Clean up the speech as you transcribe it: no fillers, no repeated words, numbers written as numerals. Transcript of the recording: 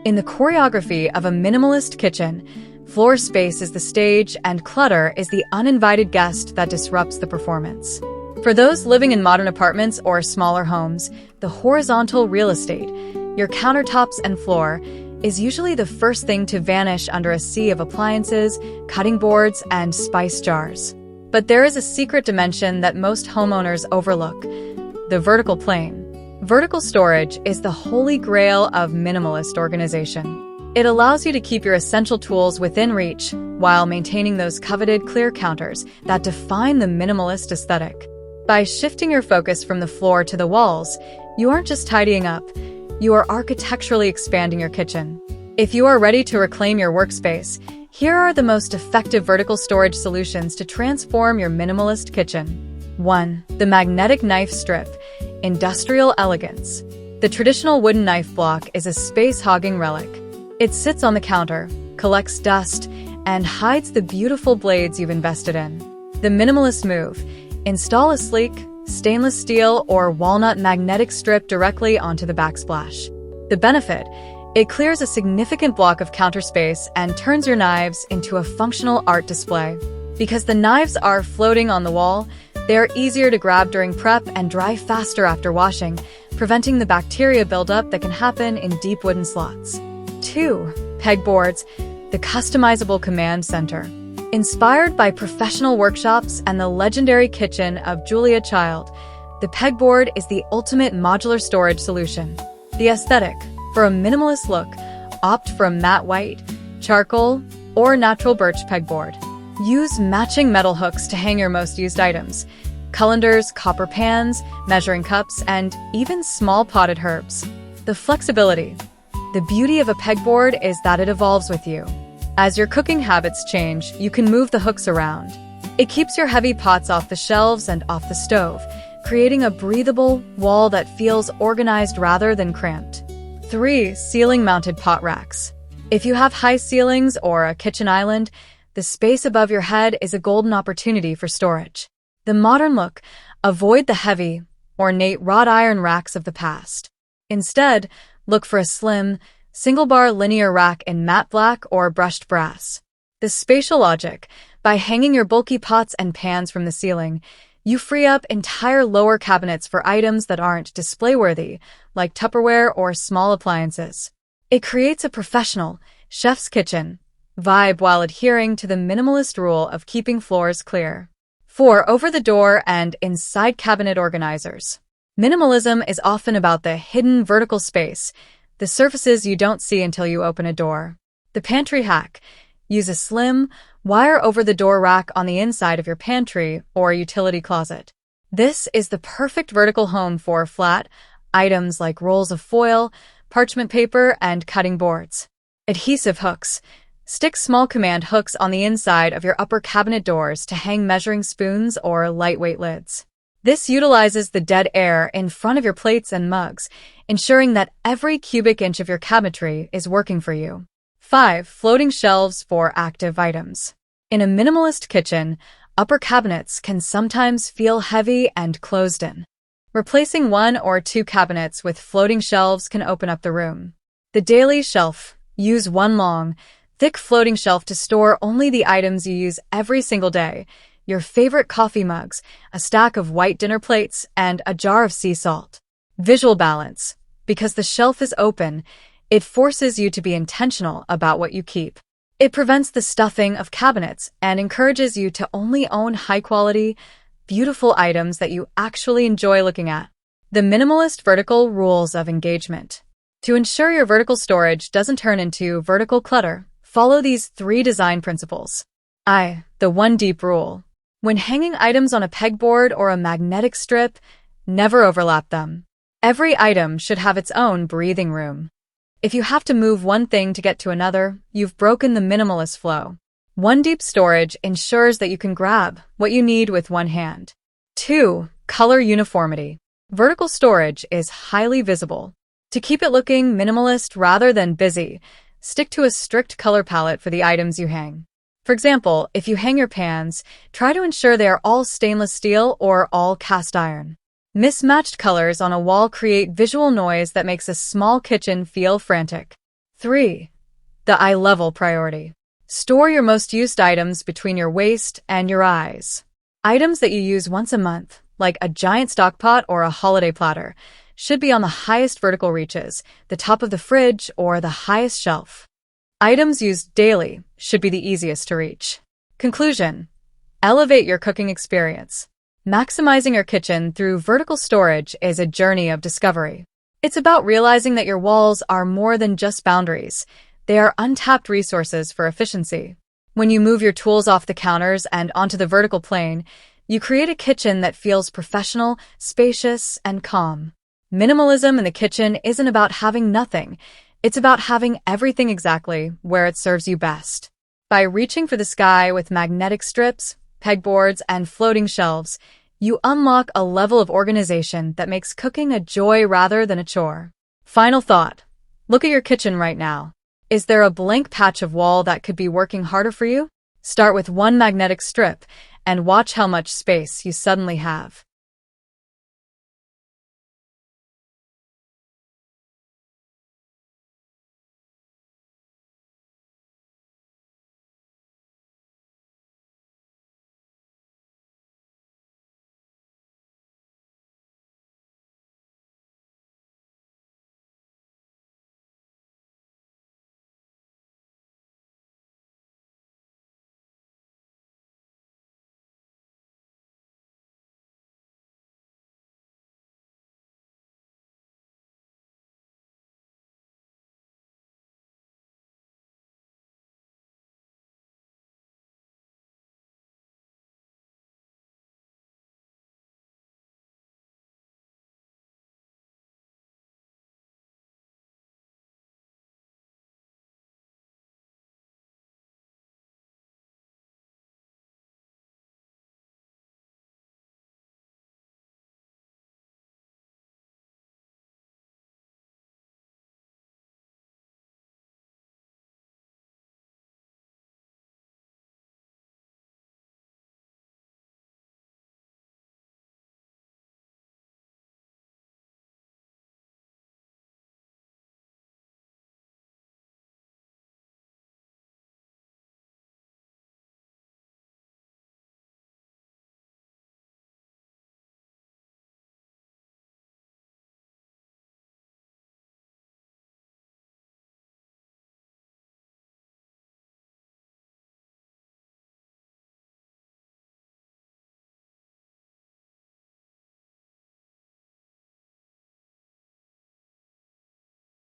In the choreography of a minimalist kitchen, floor space is the stage and clutter is the uninvited guest that disrupts the performance. For those living in modern apartments or smaller homes, the horizontal real estate, your countertops and floor, is usually the first thing to vanish under a sea of appliances, cutting boards, and spice jars. But there is a secret dimension that most homeowners overlook: the vertical plane. Vertical storage is the holy grail of minimalist organization. It allows you to keep your essential tools within reach while maintaining those coveted clear counters that define the minimalist aesthetic. By shifting your focus from the floor to the walls, you aren't just tidying up, you are architecturally expanding your kitchen. If you are ready to reclaim your workspace, here are the most effective vertical storage solutions to transform your minimalist kitchen. 1. The magnetic knife strip. Industrial elegance. The traditional wooden knife block is a space-hogging relic. It sits on the counter, collects dust, and hides the beautiful blades you've invested in. The minimalist move: install a sleek, stainless steel or walnut magnetic strip directly onto the backsplash. The benefit: it clears a significant block of counter space and turns your knives into a functional art display. Because the knives are floating on the wall, they are easier to grab during prep and dry faster after washing, preventing the bacteria buildup that can happen in deep wooden slots. 2. Pegboards, the customizable command center. Inspired by professional workshops and the legendary kitchen of Julia Child, the pegboard is the ultimate modular storage solution. The aesthetic: for a minimalist look, opt for a matte white, charcoal, or natural birch pegboard. Use matching metal hooks to hang your most used items: colanders, copper pans, measuring cups, and even small potted herbs. The flexibility. The beauty of a pegboard is that it evolves with you. As your cooking habits change, you can move the hooks around. It keeps your heavy pots off the shelves and off the stove, creating a breathable wall that feels organized rather than cramped. 3. Ceiling-mounted pot racks. If you have high ceilings or a kitchen island, the space above your head is a golden opportunity for storage. The modern look: avoid the heavy, ornate wrought iron racks of the past. Instead, look for a slim, single-bar linear rack in matte black or brushed brass. The spatial logic: by hanging your bulky pots and pans from the ceiling, you free up entire lower cabinets for items that aren't display-worthy, like Tupperware or small appliances. It creates a professional, chef's kitchen vibe while adhering to the minimalist rule of keeping floors clear. 4. Over-the-door and inside cabinet organizers. Minimalism is often about the hidden vertical space, the surfaces you don't see until you open a door. The pantry hack: use a slim, wire over-the-door rack on the inside of your pantry or utility closet. This is the perfect vertical home for flat items like rolls of foil, parchment paper, and cutting boards. Adhesive hooks. Stick small command hooks on the inside of your upper cabinet doors to hang measuring spoons or lightweight lids. This utilizes the dead air in front of your plates and mugs, ensuring that every cubic inch of your cabinetry is working for you. 5. Floating shelves for active items. In a minimalist kitchen, upper cabinets can sometimes feel heavy and closed in. Replacing 1 or 2 cabinets with floating shelves can open up the room. The daily shelf: use one long, thick floating shelf to store only the items you use every single day: your favorite coffee mugs, a stack of white dinner plates, and a jar of sea salt. Visual balance: because the shelf is open, it forces you to be intentional about what you keep. It prevents the stuffing of cabinets and encourages you to only own high-quality, beautiful items that you actually enjoy looking at. The minimalist vertical rules of engagement. To ensure your vertical storage doesn't turn into vertical clutter, follow these 3 design principles. The 1 deep rule. When hanging items on a pegboard or a magnetic strip, never overlap them. Every item should have its own breathing room. If you have to move one thing to get to another, you've broken the minimalist flow. 1 deep storage ensures that you can grab what you need with one hand. 2. Color uniformity. Vertical storage is highly visible. To keep it looking minimalist rather than busy, stick to a strict color palette for the items you hang. For example, if you hang your pans, try to ensure they are all stainless steel or all cast iron. Mismatched colors on a wall create visual noise that makes a small kitchen feel frantic. 3. The eye level priority. Store your most used items between your waist and your eyes. Items that you use once a month, like a giant stock pot or a holiday platter, should be on the highest vertical reaches, the top of the fridge, or the highest shelf. Items used daily should be the easiest to reach. Conclusion: elevate your cooking experience. Maximizing your kitchen through vertical storage is a journey of discovery. It's about realizing that your walls are more than just boundaries. They are untapped resources for efficiency. When you move your tools off the counters and onto the vertical plane, you create a kitchen that feels professional, spacious, and calm. Minimalism in the kitchen isn't about having nothing. It's about having everything exactly where it serves you best. By reaching for the sky with magnetic strips, pegboards, and floating shelves, you unlock a level of organization that makes cooking a joy rather than a chore. Final thought: look at your kitchen right now. Is there a blank patch of wall that could be working harder for you? Start with one magnetic strip and watch how much space you suddenly have.